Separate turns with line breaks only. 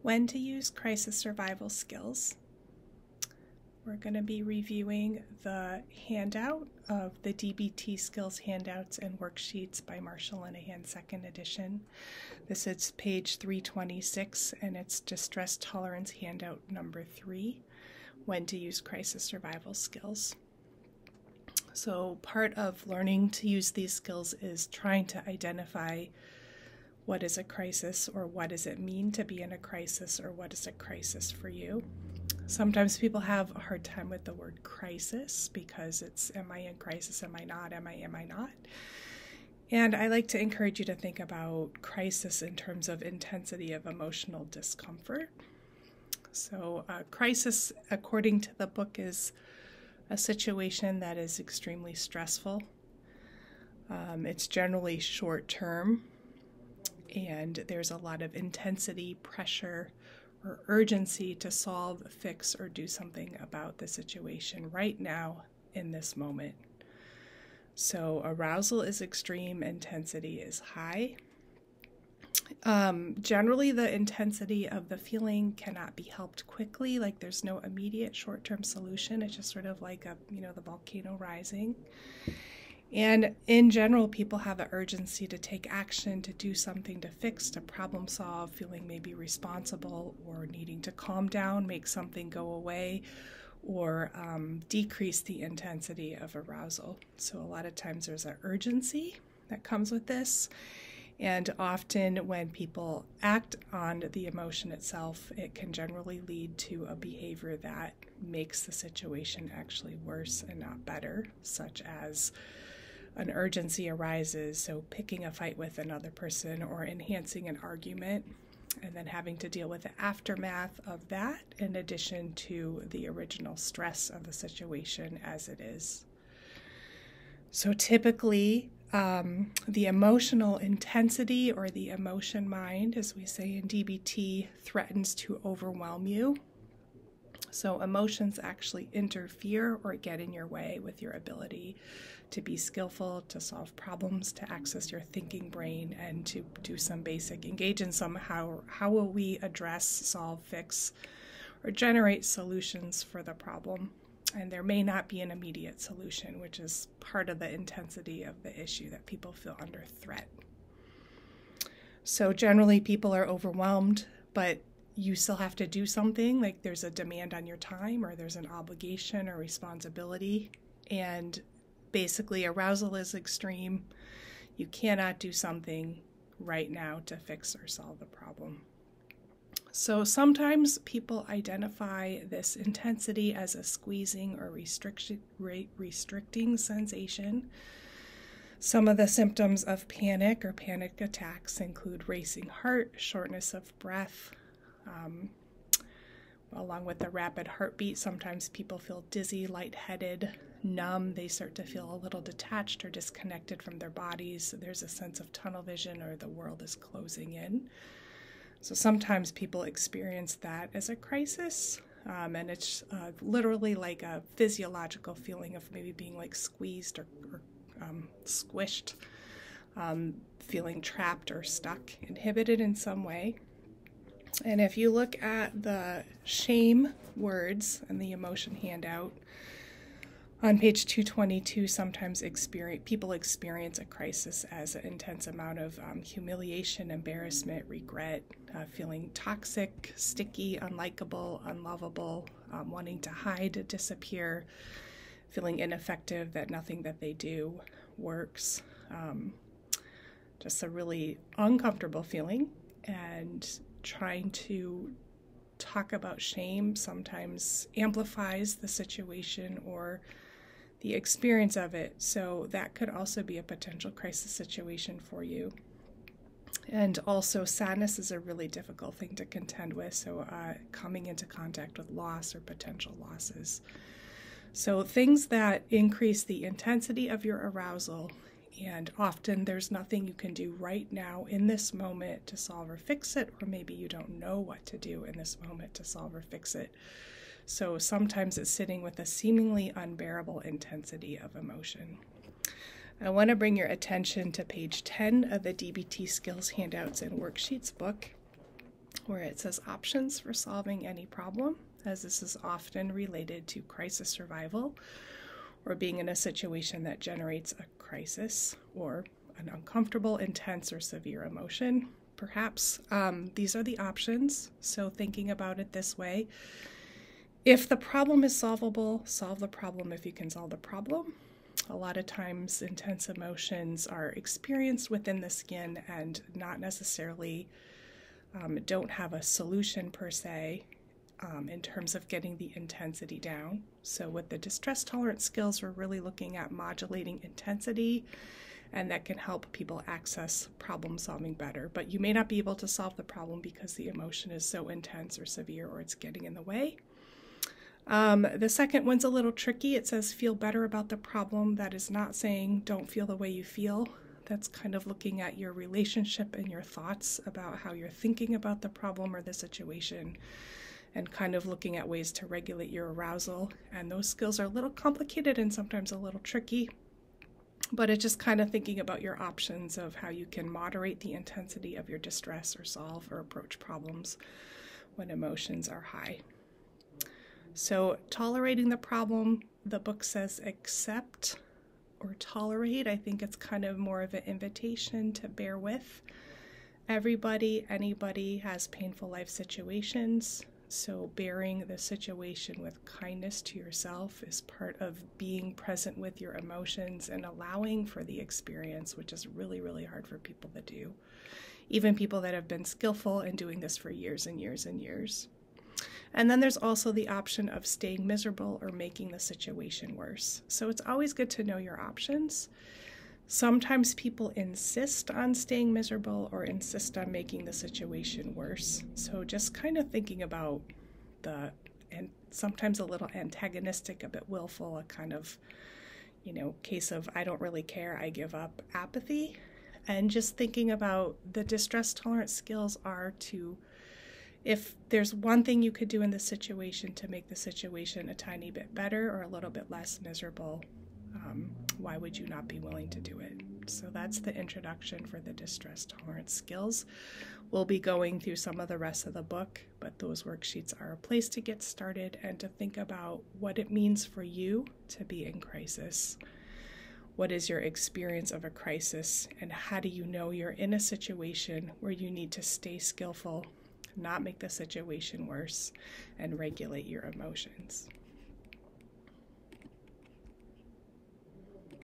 When to use crisis survival skills. We're going to be reviewing the handout of the DBT Skills Handouts and Worksheets by Marshall Linehan, 2nd edition. This is page 326, and it's Distress Tolerance Handout number 3, When to Use Crisis Survival Skills. So part of learning to use these skills is trying to identify what is a crisis, or what does it mean to be in a crisis, or what is a crisis for you. Sometimes people have a hard time with the word crisis because it's, am I in crisis, am I not, am I not? And I like to encourage you to think about crisis in terms of intensity of emotional discomfort. So a crisis, according to the book, is a situation that is extremely stressful. It's generally short-term, and there's a lot of intensity, pressure, or urgency to solve, fix, or do something about the situation right now in this moment. So arousal is extreme, intensity is high. Generally, the intensity of the feeling cannot be helped quickly. Like there's no immediate short-term solution. It's just sort of like the volcano rising. And in general, people have an urgency to take action, to do something, to fix, to problem solve, feeling maybe responsible, or needing to calm down, make something go away, or decrease the intensity of arousal. So a lot of times there's an urgency that comes with this. And often when people act on the emotion itself, it can generally lead to a behavior that makes the situation actually worse and not better, such as an urgency arises, so picking a fight with another person or enhancing an argument, and then having to deal with the aftermath of that in addition to the original stress of the situation as it is. So typically, the emotional intensity, or the emotion mind, as we say in DBT, threatens to overwhelm you. So emotions actually interfere or get in your way with your ability to be skillful, to solve problems, to access your thinking brain, and to do some basic, engage in some how will we address, solve, fix, or generate solutions for the problem. And there may not be an immediate solution, which is part of the intensity of the issue, that people feel under threat. So generally people are overwhelmed, but you still have to do something, like there's a demand on your time, or there's an obligation or responsibility, and basically arousal is extreme. You cannot do something right now to fix or solve the problem. So sometimes people identify this intensity as a squeezing or restricting sensation. Some of the symptoms of panic or panic attacks include racing heart, shortness of breath, along with the rapid heartbeat. Sometimes people feel dizzy, lightheaded, numb. They start to feel a little detached or disconnected from their bodies. There's a sense of tunnel vision, or the world is closing in. So sometimes people experience that as a crisis, and it's literally like a physiological feeling of maybe being like squeezed or squished, feeling trapped or stuck, inhibited in some way. And if you look at the shame words in the emotion handout on page 222, sometimes people experience a crisis as an intense amount of humiliation, embarrassment, regret, feeling toxic, sticky, unlikable, unlovable, wanting to hide, disappear, feeling ineffective, that nothing that they do works. Just a really uncomfortable feeling, and trying to talk about shame sometimes amplifies the situation or the experience of it. So that could also be a potential crisis situation for you. And also sadness is a really difficult thing to contend with. So coming into contact with loss or potential losses. So things that increase the intensity of your arousal, and often there's nothing you can do right now in this moment to solve or fix it, or maybe you don't know what to do in this moment to solve or fix it. So sometimes it's sitting with a seemingly unbearable intensity of emotion. I want to bring your attention to page 10 of the DBT Skills Handouts and Worksheets book. where it says options for solving any problem, as this is often related to crisis survival or being in a situation that generates a crisis or an uncomfortable, intense, or severe emotion. Perhaps these are the options. So thinking about it this way, if the problem is solvable, solve the problem if you can solve the problem. A lot of times intense emotions are experienced within the skin and not necessarily don't have a solution per se in terms of getting the intensity down. So with the distress tolerance skills, we're really looking at modulating intensity, and that can help people access problem solving better. But you may not be able to solve the problem because the emotion is so intense or severe or it's getting in the way. The second one's a little tricky. It says feel better about the problem. That is not saying don't feel the way you feel. That's kind of looking at your relationship and your thoughts about how you're thinking about the problem or the situation, and kind of looking at ways to regulate your arousal. And those skills are a little complicated and sometimes a little tricky, but it's just kind of thinking about your options of how you can moderate the intensity of your distress or solve or approach problems when emotions are high. So tolerating the problem, the book says accept or tolerate. I think it's kind of more of an invitation to bear with. Everybody, anybody has painful life situations. So bearing the situation with kindness to yourself is part of being present with your emotions and allowing for the experience, which is really, really hard for people to do. Even people that have been skillful in doing this for years and years and years. And then there's also the option of staying miserable or making the situation worse. So it's always good to know your options. Sometimes people insist on staying miserable or insist on making the situation worse. So just kind of thinking about and sometimes a little antagonistic, a bit willful, a kind of, case of I don't really care, I give up apathy. And just thinking about the distress tolerance skills are to, if there's one thing you could do in this situation to make the situation a tiny bit better or a little bit less miserable, why would you not be willing to do it? So that's the introduction for the distress tolerance skills. We'll be going through some of the rest of the book, but those worksheets are a place to get started and to think about what it means for you to be in crisis. What is your experience of a crisis, and how do you know you're in a situation where you need to stay skillful, not make the situation worse, and regulate your emotions?